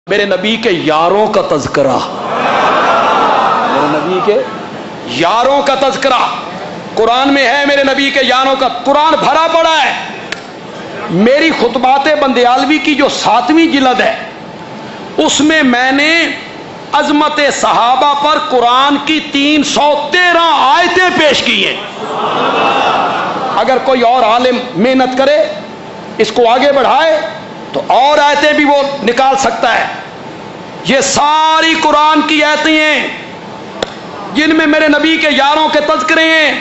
میرے نبی کے یاروں کا تذکرہ، میرے نبی کے یاروں کا تذکرہ قرآن میں ہے۔ میرے نبی کے یاروں کا قرآن بھرا پڑا ہے۔ میری خطبات بندیالوی کی جو 7ویں جلد ہے اس میں نے عظمت صحابہ پر قرآن کی 313 آیتیں پیش کی ہیں۔ اگر کوئی اور عالم محنت کرے اس کو آگے بڑھائے تو اور آیتیں بھی وہ نکال سکتا ہے۔ یہ ساری قرآن کی آیتیں ہیں جن میں میرے نبی کے یاروں کے تذکرے ہیں،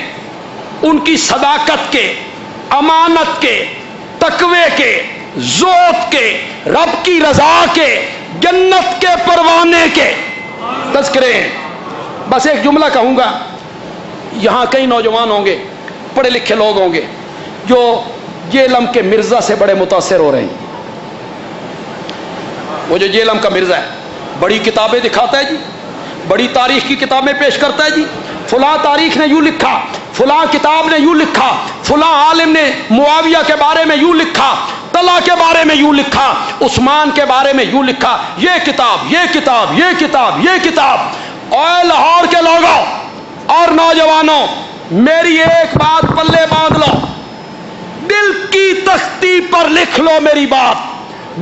ان کی صداقت کے، امانت کے، تقوی کے، زہد کے، رب کی رضا کے، جنت کے پروانے کے تذکرے ہیں۔ بس ایک جملہ کہوں گا، یہاں کئی نوجوان ہوں گے، پڑھے لکھے لوگ ہوں گے جو جیلم کے مرزا سے بڑے متاثر ہو رہے ہیں۔ وہ جو جیلم کا مرزا ہے بڑی کتابیں دکھاتا ہے جی، بڑی تاریخ کی کتابیں پیش کرتا ہے جی، فلاں تاریخ نے یوں لکھا، فلاں کتاب نے یوں لکھا، فلاں عالم نے معاویہ کے بارے میں یوں لکھا، طلحہ کے بارے میں یوں لکھا، عثمان کے بارے میں یوں لکھا، یہ کتاب، یہ کتاب، یہ کتاب، یہ کتاب۔ اور لاہور کے لوگوں اور نوجوانوں، میری ایک بات پلے باندھ لو، دل کی تختی پر لکھ لو میری بات،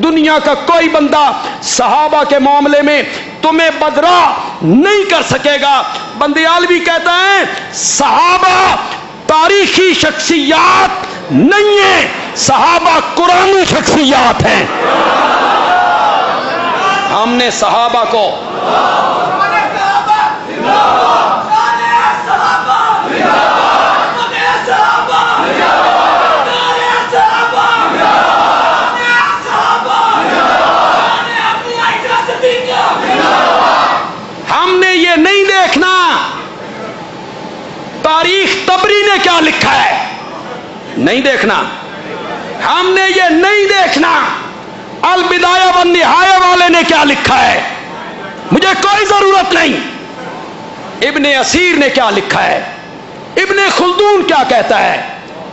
دنیا کا کوئی بندہ صحابہ کے معاملے میں تمہیں بدرا نہیں کر سکے گا۔ بندیالوی کہتا ہے صحابہ تاریخی شخصیات نہیں ہیں، صحابہ قرآنی شخصیات ہیں۔ ہم نے صحابہ کو تاریخ تبری نے کیا لکھا ہے نہیں دیکھنا، ہم نے یہ نہیں دیکھنا البدایہ والنہایہ والے نے کیا لکھا ہے، مجھے کوئی ضرورت نہیں۔ ابن اسیر نے کیا لکھا ہے، ابن خلدون کیا کہتا ہے،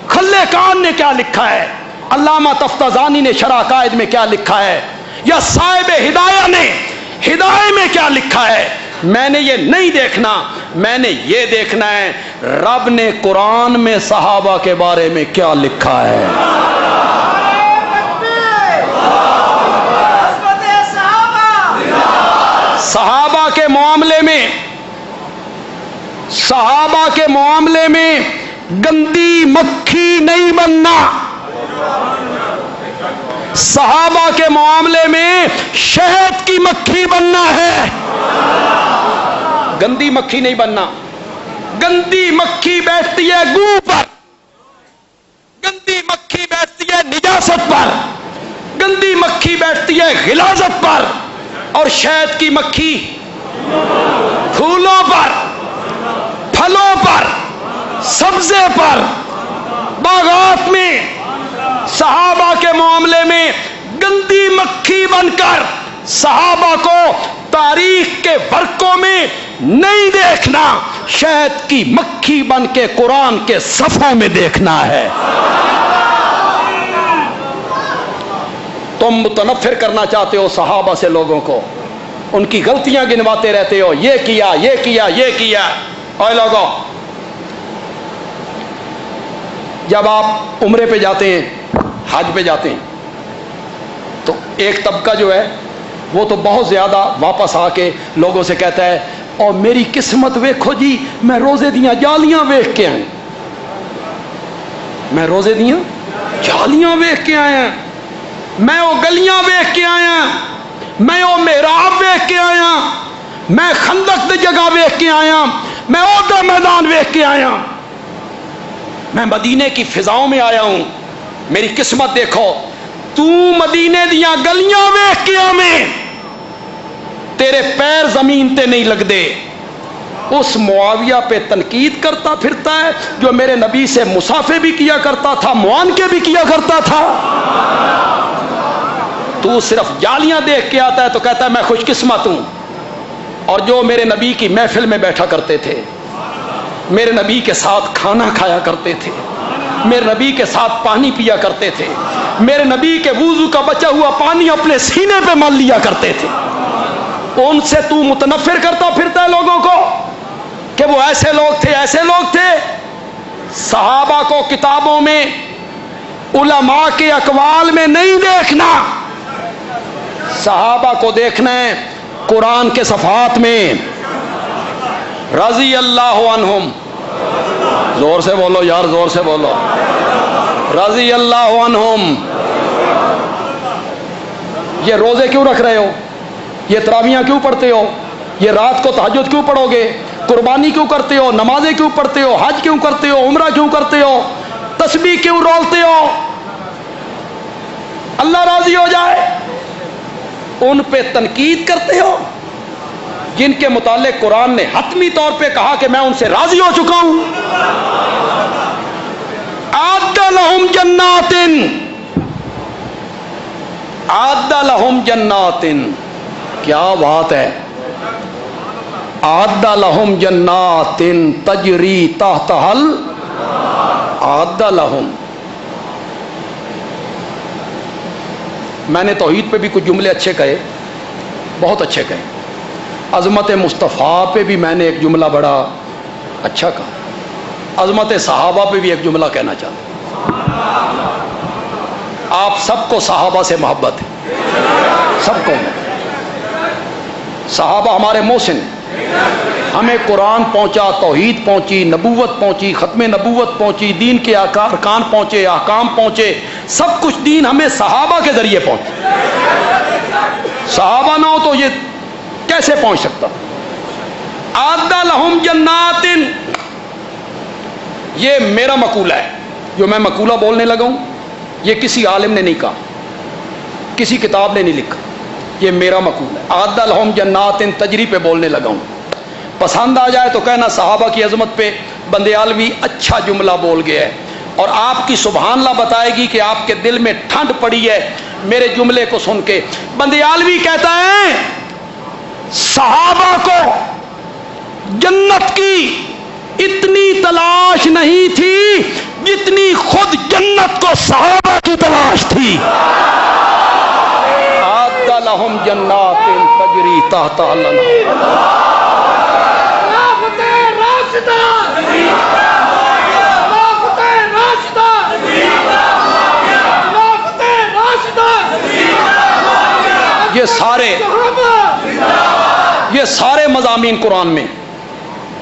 خلے کان نے کیا لکھا ہے، علامہ تفتازانی نے شرح عقائد میں کیا لکھا ہے، یا صاحب ہدایہ نے ہدایہ میں کیا لکھا ہے، میں نے یہ نہیں دیکھنا۔ میں نے یہ دیکھنا ہے رب نے قرآن میں صحابہ کے بارے میں کیا لکھا ہے۔ صحابہ کے معاملے میں گندی مکھی نہیں بننا، صحابہ کے معاملے میں شہد کی مکھی بننا ہے، گندی مکھی نہیں بننا۔ گندی مکھی بیٹھتی ہے گو پر، گندی مکھی بیٹھتی ہے نجاست پر، گندی مکھی بیٹھتی ہے غلاظت پر، اور شہد کی مکھی پھولوں پر، پھلوں پر، سبزے پر، باغات میں۔ صحابہ کے معاملے میں گندی مکھی بن کر صحابہ کو تاریخ کے ورقوں میں نہیں دیکھنا، شہد کی مکھی بن کے قرآن کے صفحوں میں دیکھنا ہے۔ تم متنفر کرنا چاہتے ہو صحابہ سے لوگوں کو، ان کی غلطیاں گنواتے رہتے ہو، یہ کیا، یہ کیا، یہ کیا۔ اور لوگوں، جب آپ عمرے پہ جاتے ہیں، حج پہ جاتے ہیں، تو ایک طبقہ جو ہے وہ تو بہت زیادہ واپس آ کے لوگوں سے کہتا ہے اور میری قسمت ویکھو جی، میں روزے دیاں جالیاں ویکھ کے آئے، میں روزے دیاں جالیاں ویکھ کے آیا، میں وہ گلیاں ویکھ کے آیا، میں وہ محراب ویکھ کے آیا، میں خندق دی جگہ ویکھ کے آیا، میں عہدہ میدان ویکھ کے آیا، میں مدینے کی فضاؤں میں آیا ہوں، میری قسمت دیکھو۔ تو مدینے دیاں گلیاں ویکھ کے آویں، تیرے پیر زمین تے نہیں لگ دے۔ اس معاویہ پہ تنقید کرتا پھرتا ہے جو میرے نبی سے مصافحے بھی کیا کرتا تھا، معانقے بھی کیا کرتا تھا۔ تو صرف جالیاں دیکھ کے آتا ہے تو کہتا ہے میں خوش قسمت ہوں۔ اور جو میرے نبی کی محفل میں بیٹھا کرتے تھے، میرے نبی کے ساتھ کھانا کھایا کرتے تھے، میرے نبی کے ساتھ پانی پیا کرتے تھے، میرے نبی کے وضو کا بچا ہوا پانی اپنے سینے پہ مل لیا کرتے تھے۔ ان سے تو متنفر کرتا پھرتا ہے لوگوں کو کہ وہ ایسے لوگ تھے، ایسے لوگ تھے۔ صحابہ کو کتابوں میں، علماء کے اقوال میں نہیں دیکھنا، صحابہ کو دیکھنا ہے قرآن کے صفحات میں۔ رضی اللہ عنہم، زور سے بولو یار، زور سے بولو، رضی اللہ عنہم۔ یہ روزے کیوں رکھ رہے ہو؟ یہ تراویحاں کیوں پڑھتے ہو؟ یہ رات کو تہجد کیوں پڑھو گے؟ قربانی کیوں کرتے ہو؟ نمازیں کیوں پڑھتے ہو؟ حج کیوں کرتے ہو؟ عمرہ کیوں کرتے ہو؟ تسبیح کیوں رولتے ہو؟ اللہ راضی ہو جائے ان پہ تنقید کرتے ہو جن کے متعلق قرآن نے حتمی طور پہ کہا کہ میں ان سے راضی ہو چکا ہوں۔ اعد لہم جنات، اعد لہم جنات، کیا بات ہے، اعد لہم جنات تجری تحتہا اعد لہم۔ میں نے توحید پہ بھی کچھ جملے اچھے کہے، بہت اچھے کہے، عظمت مصطفیٰ پہ بھی میں نے ایک جملہ بڑا اچھا کہا، عظمت صحابہ پہ بھی ایک جملہ کہنا چاہتا ہوں۔ آپ سب کو صحابہ سے محبت ہے، سب کو۔ صحابہ ہمارے محسن، ہمیں قرآن پہنچا، توحید پہنچی، نبوت پہنچی، ختم نبوت پہنچی، دین کے ارکان پہنچے، احکام پہنچے، سب کچھ دین ہمیں صحابہ کے ذریعے پہنچا۔ صحابہ نہ ہو تو یہ کیسے پہنچ سکتا؟ اعد لہم جنات، یہ میرا مقولہ ہے، جو میں مقولہ بولنے لگا ہوں یہ کسی عالم نے نہیں کہا، کسی کتاب نے نہیں لکھا، یہ میرا مقولہ ہے۔ اعد لہم جنات تجری پہ بولنے لگا ہوں، پسند آ جائے تو کہنا صحابہ کی عظمت پہ بندیالوی اچھا جملہ بول گیا ہے، اور آپ کی سبحان اللہ بتائے گی کہ آپ کے دل میں ٹھنڈ پڑی ہے میرے جملے کو سن کے۔ بندیالوی کہتا ہے صحابہ کو جنت کی اتنی تلاش نہیں تھی جتنی خود جنت کو صحابہ کی تلاش تھی۔ اعد لہم جنات تجری تحتہا الانہار۔ یہ سارے مضامین قرآن میں